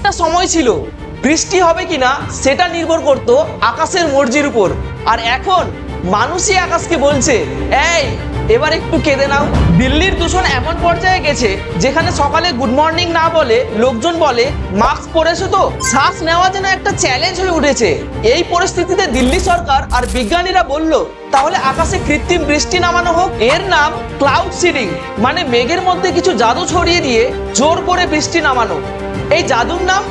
একটা সময় ছিল বৃষ্টি হবে কিনা সেটা নির্ভর করত আকাশের মর্জির উপর, আর এখন মানুষই আকাশকে বলছে এই এবার একটু কেঁদে নাও। দিল্লির দূষণ এমন পর্যায়ে গেছে যেখানে সকালে গুড মর্নিং না বলে লোকজন বলে মাস্ক পরেছো তো। শ্বাস নেওয়া যেন একটা চ্যালেঞ্জ হয়ে উঠেছে। এই পরিস্থিতিতে দিল্লি সরকার আর বিজ্ঞানীরা বলল তাহলে আকাশে কৃত্রিম বৃষ্টি নামানো হোক। এর নাম ক্লাউড সিডিং, মানে মেঘের মধ্যে কিছু জাদু ছড়িয়ে দিয়ে জোর করে বৃষ্টি নামানো। এই জাদুর নাম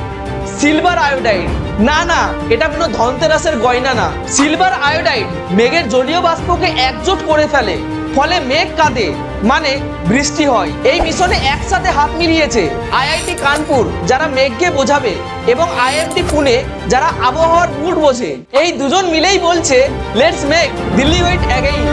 সিলভার আয়োডাইড। না না, এটা কোনো ধনতেরাসের গয়না না। সিলভার আয়োডাইড মেঘের জলীয় বাষ্পকে একজোট করে ফেলে, ফলে মেঘ কাঁদে, মানে বৃষ্টি হয়। এই মিশনে একসাথে হাত মিলিয়েছে আইআইটি কানপুর, যারা মেঘকে বোঝাবে, এবং আইআইটি পুনে, যারা আবহাওয়ার মুড বোঝে। এই দুজন মিলেই বলছে let's make Delhi wait again.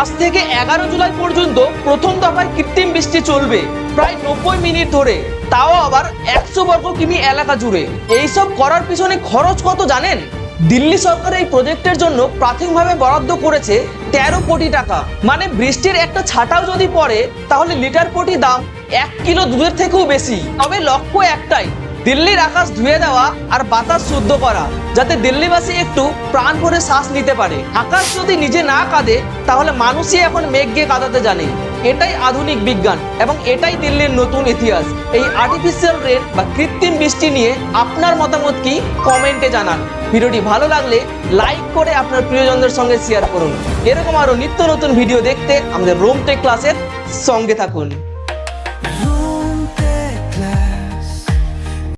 আজ থেকে 11 জুলাই পর্যন্ত প্রথম দফায় কৃত্রিম বৃষ্টি চলবে, প্রায় 90 মিনিট ধরে, তাও আবার 100 বর্গ কিমি এলাকা জুড়ে। এইসব করার পিছনে খরচ কত জানেন? দিল্লি সরকার এই প্রজেক্টের জন্য প্রাথমিকভাবে বরাদ্দ করেছে 13 কোটি টাকা। মানে বৃষ্টির একটা ছাটাও যদি পড়ে তাহলে লিটার প্রতি দাম 1 কিলো দুধের থেকেও বেশি। তবে লক্ষ্য একটাই, দিল্লির আকাশ ধুয়ে দেওয়া আর বাতাস শুদ্ধ করা, যাতে দিল্লিবাসী একটু প্রাণ ভরে শ্বাস নিতে পারে। আকাশ যদি নিজে না কাঁদে তাহলে মানুষই এখন মেঘকে কাঁদাতে জানে। এটাই আধুনিক বিজ্ঞান এবং এটাই দিল্লির নতুন ইতিহাস। এই আর্টিফিশিয়াল রেন বা কৃত্রিম বৃষ্টি নিয়ে আপনার মতামত কি কমেন্টে জানান। ভিডিওটি ভালো লাগলে লাইক করে আপনার প্রিয়জনদের সঙ্গে শেয়ার করুন। এরকম আরো নিত্য নতুন ভিডিও দেখতে আমাদের রোম টেক ক্লাসের সঙ্গে থাকুন।